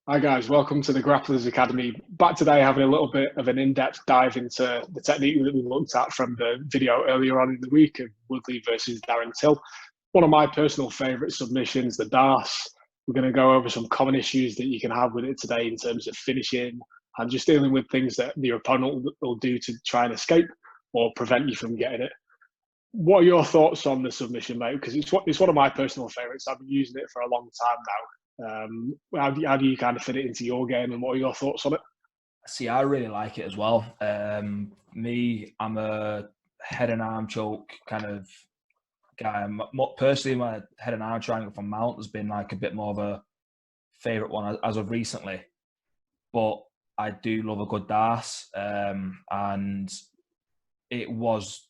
Hi guys, welcome to the Grapplers Academy. Back today having a little bit of an in-depth dive into the technique that we looked at from the video earlier on in the week of Woodley versus Darren Till. One of my personal favourite submissions, the DARS. We're going to go over some common issues that you can have with it today in terms of finishing and just dealing with things that your opponent will do to try and escape or prevent you from getting it. What are your thoughts on the submission, mate? Because it's one of my personal favourites. I've been using it for a long time now. How do you kind of fit it into your game, and what are your thoughts on it? See, I really like it as well. I'm a head and arm choke kind of guy. Personally, my head and arm triangle from mount has been like a bit more of a favourite one as of recently. But I do love a good DARS, and it was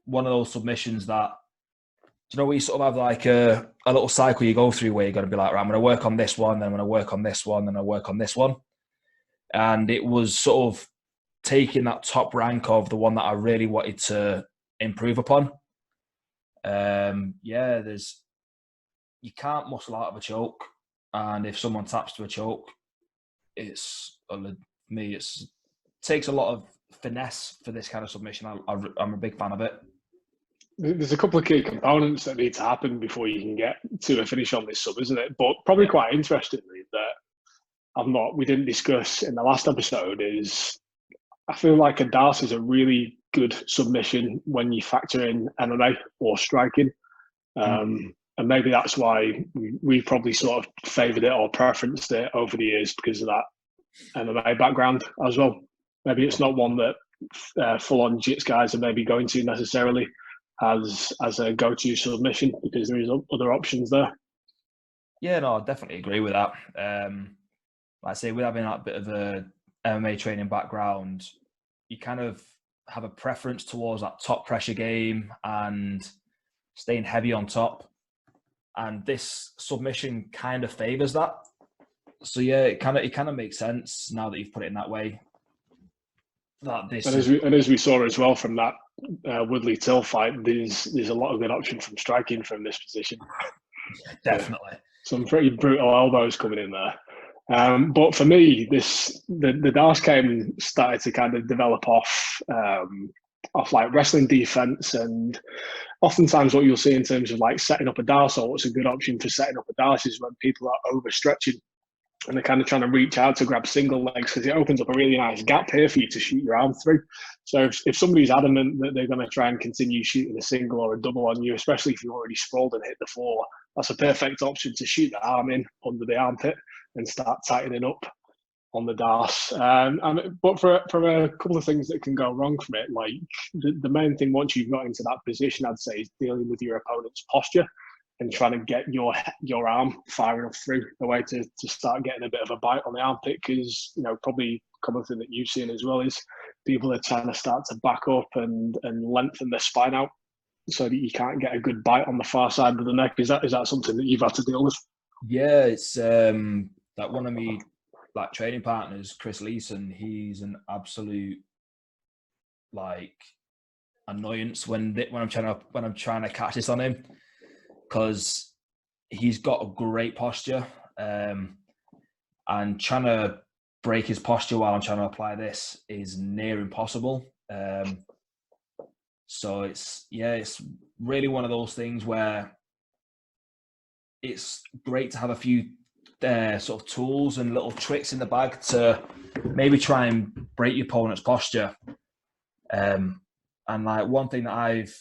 one of those submissions that, we sort of have like a little cycle you go through where you've got to be like, right, I'm going to work on this one, then I'm going to work on this one, then I work on this one. And it was sort of taking that top rank of the one that I really wanted to improve upon. You can't muscle out of a choke, and if someone taps to a choke, it takes a lot of finesse for this kind of submission. I'm a big fan of it. There's a couple of key components that need to happen before you can get to a finish on this sub, isn't it? But probably quite interestingly that we didn't discuss in the last episode is I feel like a DARS is a really good submission when you factor in MMA or striking. And maybe that's why we probably sort of favoured it or preferenced it over the years because of that MMA background as well. Maybe it's not one that full-on jits guys are maybe going to necessarily as a go-to submission because there is other options there. Yeah, no, I definitely agree with that. Like I say, with having that bit of a MMA training background, you kind of have a preference towards that top pressure game and staying heavy on top. And this submission kind of favors that. So yeah, it kind of makes sense now that you've put it in that way. As we saw as well from that Woodley Till fight, there's a lot of good option from striking from this position. Yeah, definitely. Some pretty brutal elbows coming in there. But for me, the DARS started to kind of develop off like wrestling defense, and oftentimes what you'll see in terms of like setting up a DARS, or what's a good option for setting up a DARS, is when people are overstretching and they're kind of trying to reach out to grab single legs because it opens up a really nice gap here for you to shoot your arm through. So if somebody's adamant that they're going to try and continue shooting a single or a double on you, especially if you've already sprawled and hit the floor, that's a perfect option to shoot the arm in under the armpit and start tightening up on the DARS. But for a couple of things that can go wrong from it, like the main thing once you've got into that position, I'd say, is dealing with your opponent's posture and trying to get your arm far enough through the way to start getting a bit of a bite on the armpit, because probably a common thing that you've seen as well is people are trying to start to back up and lengthen their spine out so that you can't get a good bite on the far side of the neck. Is that something that you've had to deal with? Yeah, it's like one of me like training partners, Chris Leeson. He's an absolute like annoyance when I'm trying to catch this on him, because he's got a great posture, and trying to break his posture while I'm trying to apply this is near impossible. So it's really one of those things where it's great to have a few sort of tools and little tricks in the bag to maybe try and break your opponent's posture. And like one thing that I've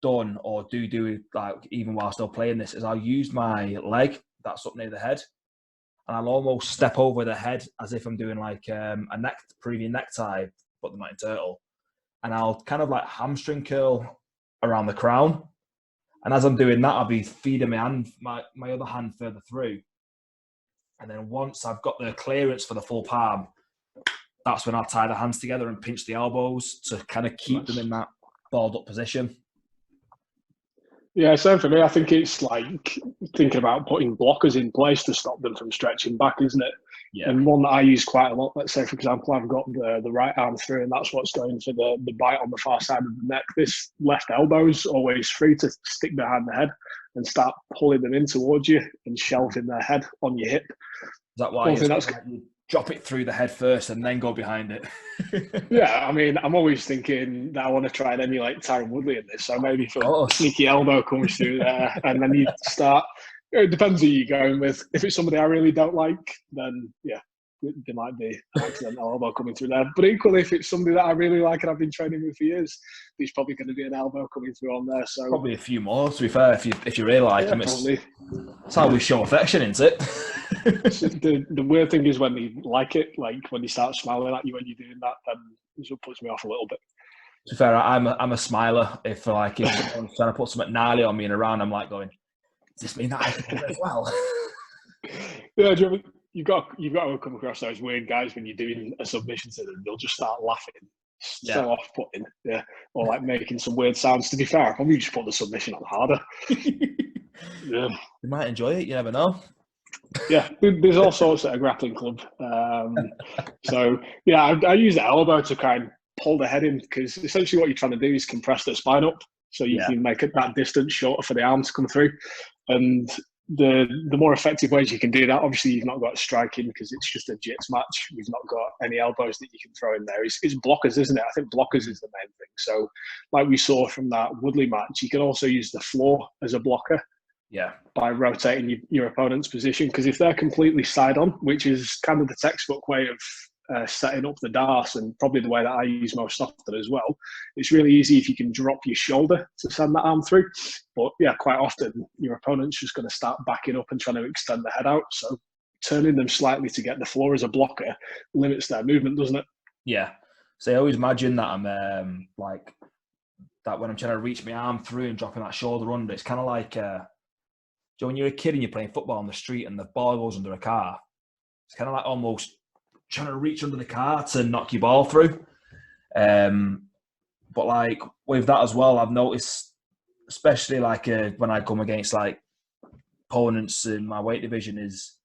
done or do like even while still playing this is I'll use my leg that's up near the head, and I'll almost step over the head as if I'm doing like a previous necktie, but the mighty turtle, and I'll kind of like hamstring curl around the crown. And as I'm doing that, I'll be feeding my other hand further through. And then once I've got the clearance for the full palm, that's when I'll tie the hands together and pinch the elbows to kind of keep them in that balled up position. Yeah, same for me. I think it's like thinking about putting blockers in place to stop them from stretching back, isn't it? Yeah. And one that I use quite a lot, let's say, for example, I've got the right arm through, and that's what's going for the bite on the far side of the neck. This left elbow is always free to stick behind the head and start pulling them in towards you and shelving their head on your hip. that why One thing that's you drop it through the head first and then go behind it? Yeah, I mean, I'm always thinking that I want to try and emulate Tyron Woodley in this. So maybe if a sneaky elbow comes through there and then you start, it depends who you're going with. If it's somebody I really don't like, then yeah, there might be an accidental elbow coming through there. But equally, if it's somebody that I really like and I've been training with for years, there's probably going to be an elbow coming through on there. So probably a few more, to be fair, if you really like them. It's how we show affection, isn't it? The weird thing is when they like it, like when they start smiling at you when you're doing that, then it puts me off a little bit. To be fair, I'm a smiler. If someone's trying to put something gnarly on me and around, I'm like going, does this mean that I can do it as well? Yeah, you've got to come across those weird guys when you're doing a submission to them. They'll just start laughing, so off-putting, yeah, or like making some weird sounds. To be fair, I probably just put the submission on harder. Yeah, you might enjoy it. You never know. Yeah, there's all sorts at a grappling club. So yeah, I use the elbow to kind of pull the head in, because essentially what you're trying to do is compress the spine up, so you can make that distance shorter for the arm to come through. And the more effective ways you can do that, obviously you've not got striking because it's just a jits match. You've not got any elbows that you can throw in there. It's blockers, isn't it? I think blockers is the main thing. So like we saw from that Woodley match, you can also use the floor as a blocker. Yeah, by rotating your opponent's position, because if they're completely side on, which is kind of the textbook way of setting up the DARS and probably the way that I use most often as well, it's really easy if you can drop your shoulder to send that arm through. But yeah, quite often your opponent's just going to start backing up and trying to extend the head out. So turning them slightly to get the floor as a blocker limits their movement, doesn't it? Yeah. So I always imagine that I'm like that when I'm trying to reach my arm through and dropping that shoulder under. It's kind of like when you're a kid and you're playing football on the street and the ball goes under a car. It's kind of like almost trying to reach under the car to knock your ball through. But like with that as well, I've noticed, especially like when I come against like opponents in my weight division, is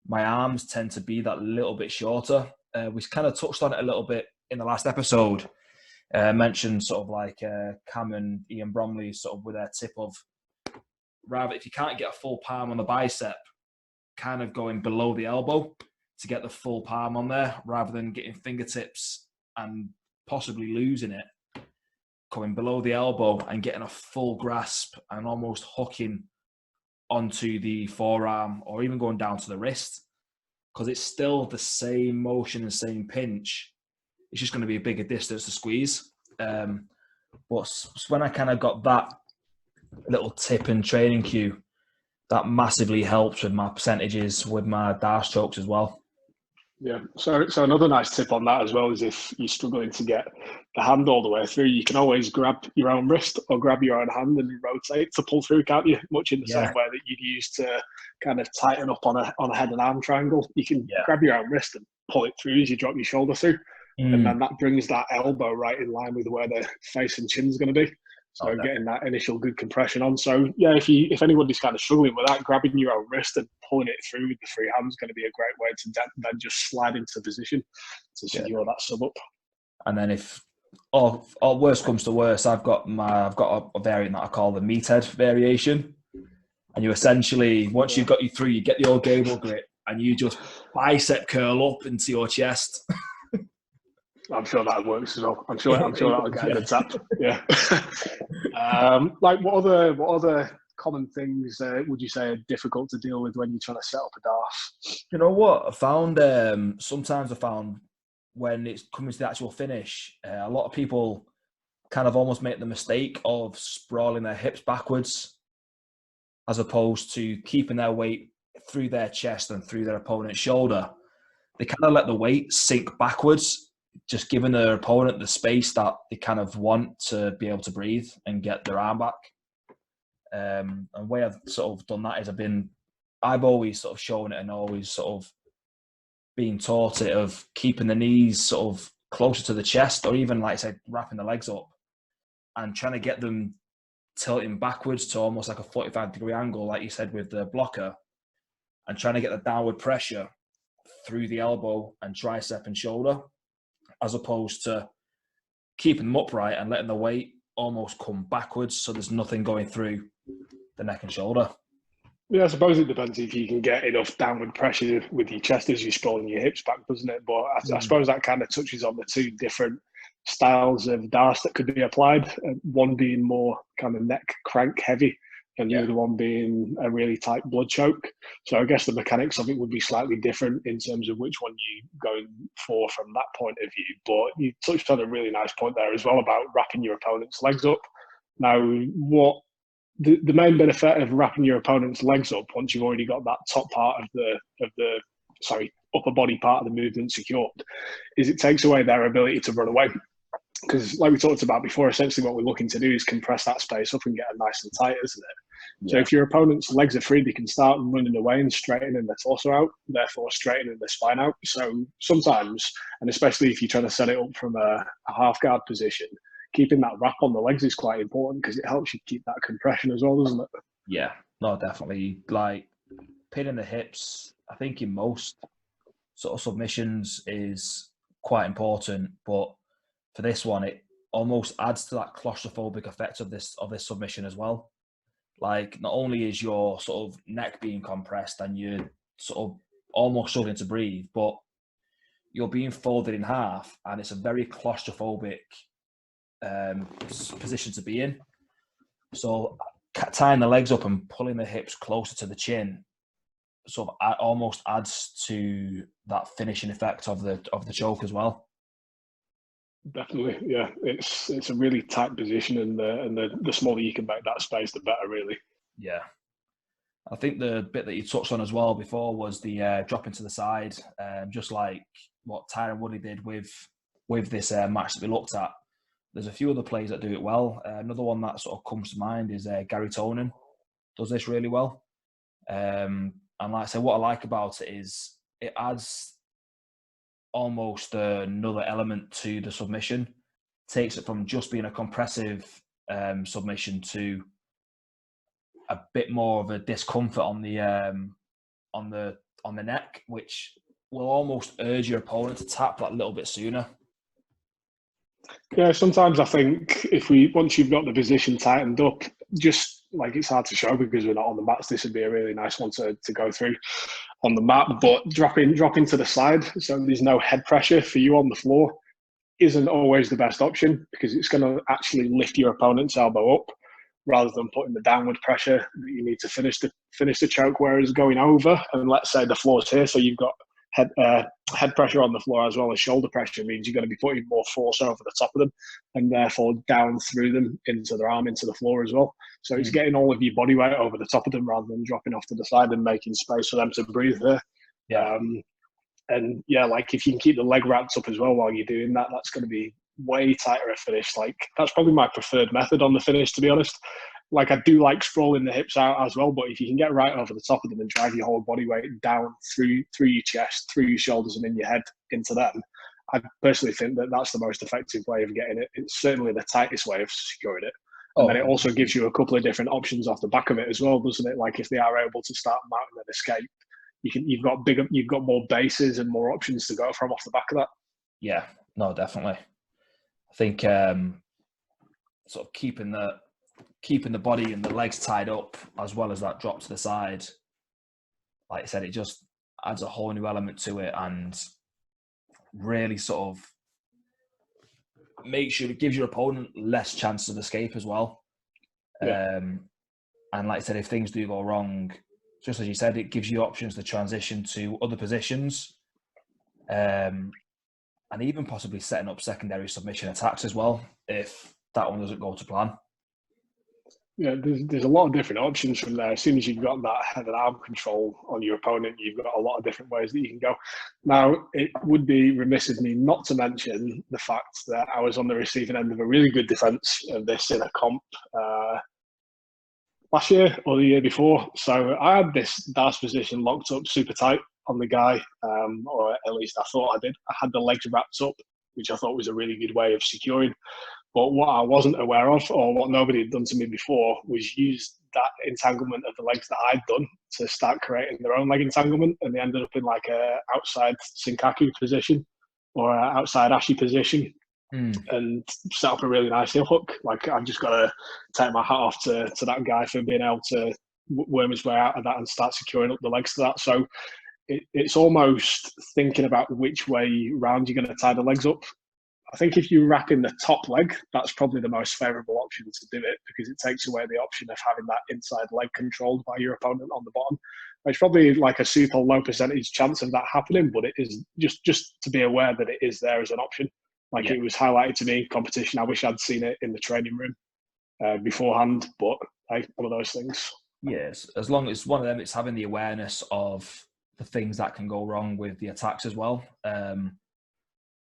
my arms tend to be that little bit shorter. We kind of touched on it a little bit in the last episode. Mentioned sort of like Cam and Ian Bromley sort of with their tip of, rather if you can't get a full palm on the bicep, kind of going below the elbow to get the full palm on there, rather than getting fingertips and possibly losing it, coming below the elbow and getting a full grasp and almost hooking onto the forearm or even going down to the wrist, because it's still the same motion and same pinch. It's just going to be a bigger distance to squeeze. But when I kind of got that little tip and training cue, that massively helps with my percentages with my DAR strokes as well. Yeah, so another nice tip on that as well is if you're struggling to get the hand all the way through, you can always grab your own wrist or grab your own hand and rotate to pull through, can't you? Much in the same way that you'd use to kind of tighten up on a head and arm triangle. You can grab your own wrist and pull it through as you drop your shoulder through. And then that brings that elbow right in line with where the face and chin is going to be. So getting that initial good compression on. So yeah, if anybody's kind of struggling with that, grabbing your own wrist and pulling it through with the free hand is going to be a great way to then just slide into position to secure that sub up. And then if all worst comes to worst, I've got a variant that I call the meathead variation. And you essentially, once you've got you through, you get the old gable grip and you just bicep curl up into your chest. I'm sure that works as well. I'm sure that'll get a good tap. Yeah. Like what other common things would you say are difficult to deal with when you're trying to set up a DARS? You know what? I found sometimes when it's coming to the actual finish, a lot of people kind of almost make the mistake of sprawling their hips backwards as opposed to keeping their weight through their chest and through their opponent's shoulder. They kind of let the weight sink backwards, just giving their opponent the space that they kind of want to be able to breathe and get their arm back. And the way I've sort of done that is I've always sort of shown it and always sort of been taught it of keeping the knees sort of closer to the chest, or even, like I said, wrapping the legs up and trying to get them tilting backwards to almost like a 45-degree angle, like you said, with the blocker, and trying to get the downward pressure through the elbow and tricep and shoulder, as opposed to keeping them upright and letting the weight almost come backwards so there's nothing going through the neck and shoulder. Yeah, I suppose it depends if you can get enough downward pressure with your chest as you're sprawling your hips back, doesn't it? But I suppose that kind of touches on the two different styles of DARS that could be applied. One being more kind of neck crank heavy, and the Yeah. other one being a really tight blood choke. So I guess the mechanics of it would be slightly different in terms of which one you're going for from that point of view. But you touched on a really nice point there as well about wrapping your opponent's legs up. Now, what the main benefit of wrapping your opponent's legs up once you've already got that top part of the upper body part of the movement secured is it takes away their ability to run away. Because like we talked about before, essentially what we're looking to do is compress that space up and get it nice and tight, isn't it? So if your opponent's legs are free, they can start running away and straightening their torso out, therefore straightening their spine out. So sometimes, and especially if you're trying to set it up from a half guard position, keeping that wrap on the legs is quite important because it helps you keep that compression as well, doesn't it? Yeah, no, definitely. Like pinning the hips, I think in most sort of submissions is quite important, but for this one, it almost adds to that claustrophobic effect of this submission as well. Like not only is your sort of neck being compressed and you're sort of almost struggling to breathe, but you're being folded in half, and it's a very claustrophobic position to be in. So tying the legs up and pulling the hips closer to the chin sort of almost adds to that finishing effect of the choke as well. Definitely, yeah. It's a really tight position, and the smaller you can make that space, the better, really. Yeah. I think the bit that you touched on as well before was the dropping to the side, just like what Tyron Woodley did with this match that we looked at. There's a few other players that do it well. Another one that sort of comes to mind is Gary Tonin. Does this really well. And like I said, what I like about it is it adds almost another element to the submission. Takes it from just being a compressive submission to a bit more of a discomfort on the neck, which will almost urge your opponent to tap that little bit sooner. Yeah, sometimes I think once you've got the position tightened up, just like it's hard to show because we're not on the mats, this would be a really nice one to go through on the mat. But dropping to the side, so there's no head pressure for you on the floor, isn't always the best option because it's going to actually lift your opponent's elbow up rather than putting the downward pressure that you need to finish the choke. Whereas going over, and let's say the floor's here, so you've got head pressure on the floor as well as shoulder pressure, means you're going to be putting more force over the top of them and therefore down through them into their arm, into the floor as well. So it's getting all of your body weight over the top of them rather than dropping off to the side and making space for them to breathe there. Yeah. And yeah, like if you can keep the leg wrapped up as well while you're doing that, that's going to be way tighter a finish. Like that's probably my preferred method on the finish, to be honest. Like I do like sprawling the hips out as well, but if you can get right over the top of them and drive your whole body weight down through your chest, through your shoulders and in your head into them, I personally think that that's the most effective way of getting it. It's certainly the tightest way of securing it. And then it also gives you a couple of different options off the back of it as well, doesn't it? Like if they are able to start mounting an escape, you've got more bases and more options to go from off the back of that. Yeah, no, definitely. I think sort of keeping the body and the legs tied up as well as that drop to the side, like I said, it just adds a whole new element to it and really sort of gives your opponent less chances of escape as well. Yeah. And like I said, if things do go wrong, just as you said, it gives you options to transition to other positions, and even possibly setting up secondary submission attacks as well if that one doesn't go to plan. Yeah, there's a lot of different options from there. As soon as you've got that head and arm control on your opponent, you've got a lot of different ways that you can go. Now, it would be remiss of me not to mention the fact that I was on the receiving end of a really good defence of this in a comp last year or the year before. So I had this DARS position locked up super tight on the guy, or at least I thought I did. I had the legs wrapped up, which I thought was a really good way of securing. But what I wasn't aware of, or what nobody had done to me before, was use that entanglement of the legs that I'd done to start creating their own leg entanglement. And they ended up in like a outside Sinkaku position or an outside Ashi position and set up a really nice heel hook. Like I've just got to take my hat off to that guy for being able to worm his way out of that and start securing up the legs to that. So it's almost thinking about which way round you're going to tie the legs up. I think if you wrap in the top leg, that's probably the most favourable option to do it, because it takes away the option of having that inside leg controlled by your opponent on the bottom. It's probably like a super low percentage chance of that happening, but it is just to be aware that it is there as an option. Like it was highlighted to me in competition. I wish I'd seen it in the training room beforehand, but one of those things. Yes, as long as one of them, it's having the awareness of the things that can go wrong with the attacks as well.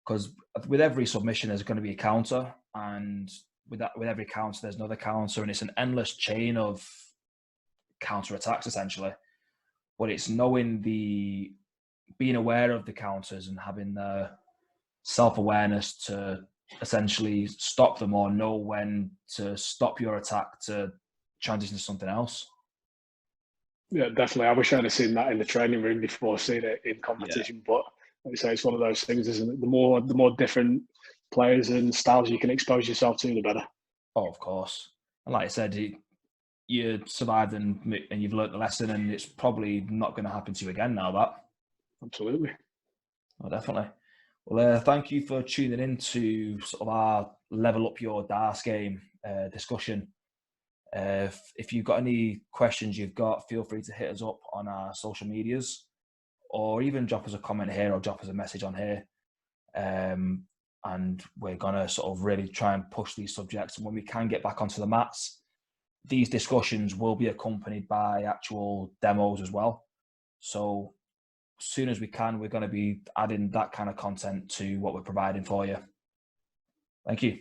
Because with every submission, there's going to be a counter, and with every counter, there's another counter, and it's an endless chain of counter attacks essentially. But it's being aware of the counters and having the self-awareness to essentially stop them, or know when to stop your attack to transition to something else. Yeah, definitely. I wish I'd have seen that in the training room before seeing it in competition. But like I say, it's one of those things, isn't it? The more different players and styles you can expose yourself to, the better. Oh, of course. And like I said, you survived and you've learnt the lesson, and it's probably not going to happen to you again now. That absolutely. Oh, definitely. Well, thank you for tuning in to sort of our level up your DARS game discussion. If you've got any questions feel free to hit us up on our social medias, or even drop us a comment here, or drop us a message on here. And we're going to sort of really try and push these subjects. And when we can get back onto the mats, these discussions will be accompanied by actual demos as well. So as soon as we can, we're going to be adding that kind of content to what we're providing for you. Thank you.